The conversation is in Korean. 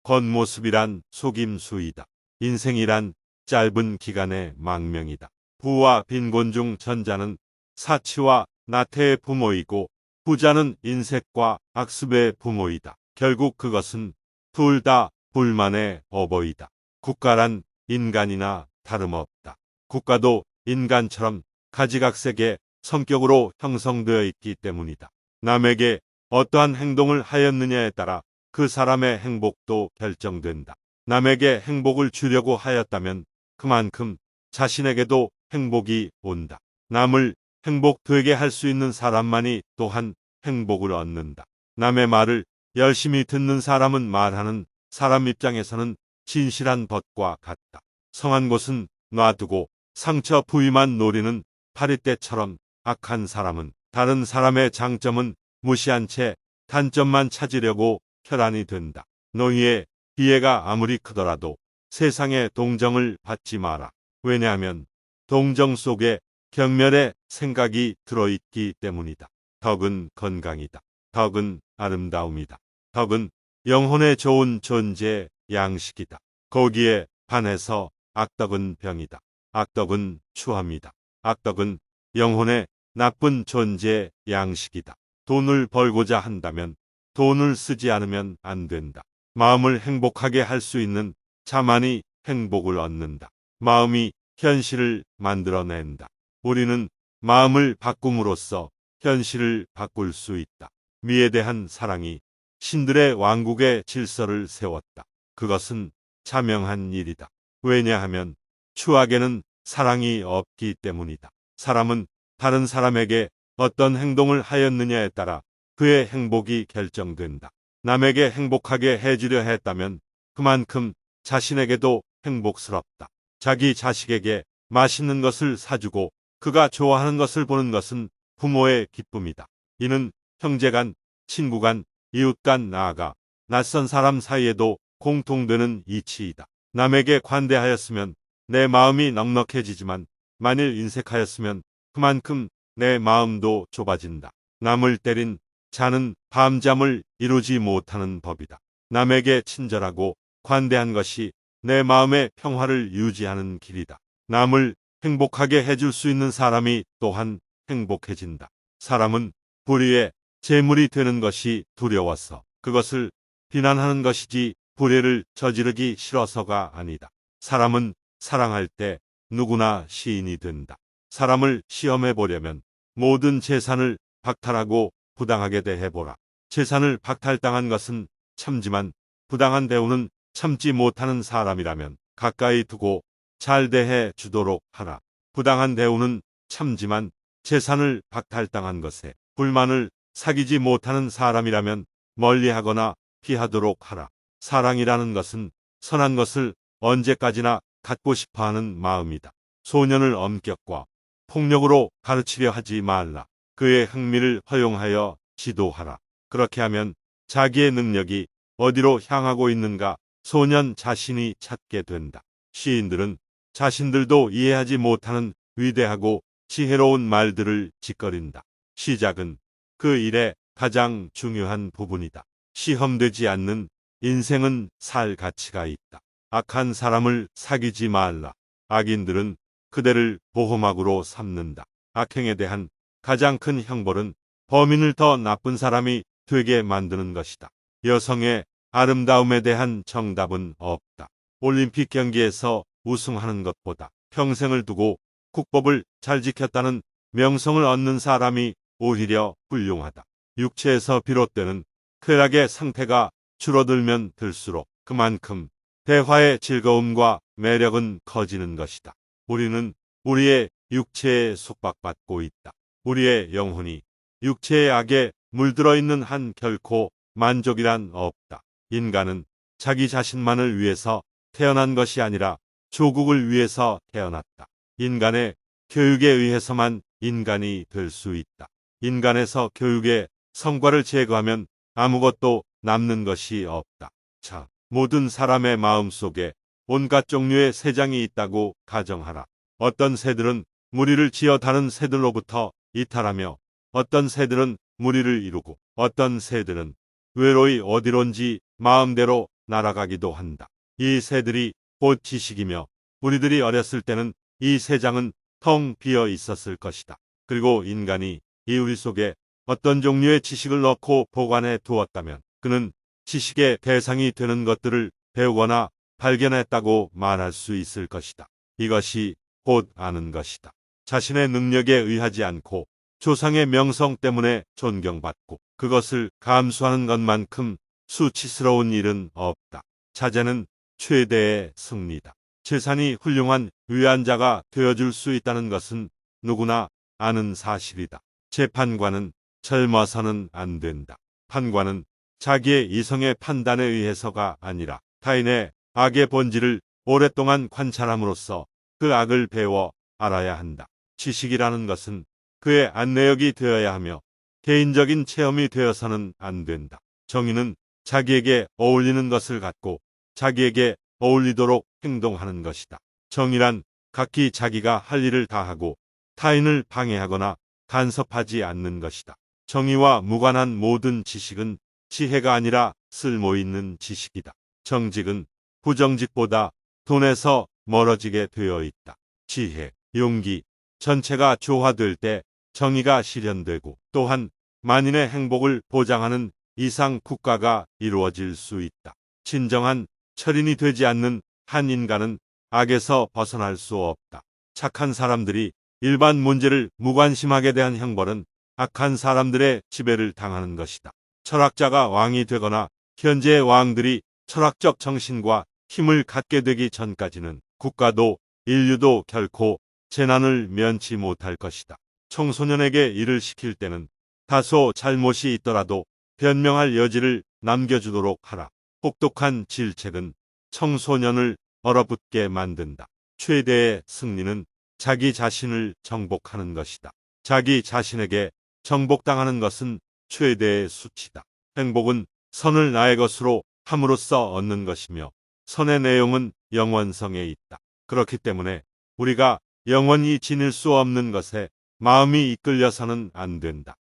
겉모습이란 속임수이다. 인생이란 짧은 기간의 망명이다. 부와 빈곤 중 전자는 사치와 나태의 부모이고 후자는 인색과 악습의 부모이다. 결국 그것은 둘 다 불만의 어버이다. 국가란 인간이나 다름없다. 국가도 인간처럼 가지각색의 성격으로 형성되어 있기 때문이다. 남에게 어떠한 행동을 하였느냐에 따라 그 사람의 행복도 결정된다. 남에게 행복을 주려고 하였다면 그만큼 자신에게도 행복이 온다. 남을 행복되게 할 수 있는 사람만이 또한 행복을 얻는다. 남의 말을 열심히 듣는 사람은 말하는 사람 입장에서는 진실한 벗과 같다. 성한 곳은 놔두고 상처 부위만 노리는 파리떼처럼 악한 사람은 다른 사람의 장점은 무시한 채 단점만 찾으려고 혈안이 된다. 너희의 비애가 아무리 크더라도 세상의 동정을 받지 마라. 왜냐하면 동정 속에 경멸의 생각이 들어있기 때문이다. 덕은 건강이다. 덕은 아름다움이다. 덕은 영혼에 좋은 존재의 양식이다. 거기에 반해서 악덕은 병이다. 악덕은 추함이다. 악덕은 영혼의 나쁜 존재의 양식이다. 돈을 벌고자 한다면 돈을 쓰지 않으면 안 된다. 마음을 행복하게 할 수 있는 자만이 행복을 얻는다. 마음이 현실을 만들어낸다. 우리는 마음을 바꿈으로써 현실을 바꿀 수 있다. 미에 대한 사랑이 신들의 왕국의 질서를 세웠다. 그것은 자명한 일이다. 왜냐하면 추악에는 사랑이 없기 때문이다. 사람은 다른 사람에게 어떤 행동을 하였느냐에 따라 그의 행복이 결정된다. 남에게 행복하게 해주려 했다면 그만큼 자신에게도 행복스럽다. 자기 자식에게 맛있는 것을 사주고 그가 좋아하는 것을 보는 것은 부모의 기쁨이다. 이는 형제간, 친구간, 이웃간 나아가 낯선 사람 사이에도 공통되는 이치이다. 남에게 관대하였으면 내 마음이 넉넉해지지만 만일 인색하였으면 그만큼 내 마음도 좁아진다. 남을 때린 자는 밤잠을 이루지 못하는 법이다. 남에게 친절하고 관대한 것이 내 마음의 평화를 유지하는 길이다. 남을 행복하게 해줄 수 있는 사람이 또한 행복해진다. 사람은 불의의 재물이 되는 것이 두려워서 그것을 비난하는 것이지 불의를 저지르기 싫어서가 아니다. 사람은 사랑할 때 누구나 시인이 된다. 사람을 시험해 보려면 모든 재산을 박탈하고 부당하게 대해보라. 재산을 박탈당한 것은 참지만 부당한 대우는 참지 못하는 사람이라면 가까이 두고 잘 대해 주도록 하라. 부당한 대우는 참지만 재산을 박탈당한 것에 불만을 사귀지 못하는 사람이라면 멀리하거나 피하도록 하라. 사랑이라는 것은 선한 것을 언제까지나 갖고 싶어하는 마음이다. 소년을 엄격과 폭력으로 가르치려 하지 말라. 그의 흥미를 허용하여 지도하라. 그렇게 하면 자기의 능력이 어디로 향하고 있는가 소년 자신이 찾게 된다. 시인들은 자신들도 이해하지 못하는 위대하고 지혜로운 말들을 짓거린다. 시작은 그 일의 가장 중요한 부분이다. 시험되지 않는 인생은 살 가치가 있다. 악한 사람을 사귀지 말라. 악인들은 그대를 보호막으로 삼는다. 악행에 대한 가장 큰 형벌은 범인을 더 나쁜 사람이 되게 만드는 것이다. 여성의 아름다움에 대한 정답은 없다. 올림픽 경기에서 우승하는 것보다 평생을 두고 국법을 잘 지켰다는 명성을 얻는 사람이 오히려 훌륭하다. 육체에서 비롯되는 쾌락의 상태가 줄어들면 들수록 그만큼 대화의 즐거움과 매력은 커지는 것이다. 우리는 우리의 육체에 속박받고 있다. 우리의 영혼이 육체의 악에 물들어 있는 한 결코 만족이란 없다. 인간은 자기 자신만을 위해서 태어난 것이 아니라 조국을 위해서 태어났다. 인간의 교육에 의해서만 인간이 될 수 있다. 인간에서 교육의 성과를 제거하면 아무것도 남는 것이 없다. 자, 모든 사람의 마음속에 온갖 종류의 새장이 있다고 가정하라. 어떤 새들은 무리를 지어 다른 새들로부터 이탈하며 어떤 새들은 무리를 이루고 어떤 새들은 외로이 어디론지 마음대로 날아가기도 한다. 이 새들이 곧 지식이며 우리들이 어렸을 때는 이 새장은 텅 비어 있었을 것이다. 그리고 인간이 이 우리 속에 어떤 종류의 지식을 넣고 보관해 두었다면 그는 지식의 대상이 되는 것들을 배우거나 발견했다고 말할 수 있을 것이다. 이것이 곧 아는 것이다. 자신의 능력에 의하지 않고 조상의 명성 때문에 존경받고 그것을 감수하는 것만큼 수치스러운 일은 없다. 자제는 최대의 승리다. 재산이 훌륭한 위안자가 되어줄 수 있다는 것은 누구나 아는 사실이다. 재판관은 젊어서는 안 된다. 판관은 자기의 이성의 판단에 의해서가 아니라 타인의 악의 본질을 오랫동안 관찰함으로써 그 악을 배워 알아야 한다. 지식이라는 것은 그의 안내역이 되어야 하며 개인적인 체험이 되어서는 안 된다. 정의는 자기에게 어울리는 것을 갖고 자기에게 어울리도록 행동하는 것이다. 정의란 각기 자기가 할 일을 다하고 타인을 방해하거나 간섭하지 않는 것이다. 정의와 무관한 모든 지식은 지혜가 아니라 쓸모있는 지식이다. 정직은 부정직보다 돈에서 멀어지게 되어 있다. 지혜, 용기, 전체가 조화될 때 정의가 실현되고 또한 만인의 행복을 보장하는 이상 국가가 이루어질 수 있다. 진정한 철인이 되지 않는 한 인간은 악에서 벗어날 수 없다. 착한 사람들이 일반 문제를 무관심하게 대한 형벌은 악한 사람들의 지배를 당하는 것이다. 철학자가 왕이 되거나 현재의 왕들이 철학적 정신과 힘을 갖게 되기 전까지는 국가도 인류도 결코 재난을 면치 못할 것이다. 청소년에게 일을 시킬 때는 다소 잘못이 있더라도 변명할 여지를 남겨주도록 하라. 혹독한 질책은 청소년을 얼어붙게 만든다. 최대의 승리는 자기 자신을 정복하는 것이다. 자기 자신에게 정복당하는 것은 최대의 수치다. 행복은 선을 나의 것으로 함으로써 얻는 것이며 선의 내용은 영원성에 있다. 그렇기 때문에 우리가 영원히 지닐 수 없는 것에 마음이 이끌려서는 안 된다.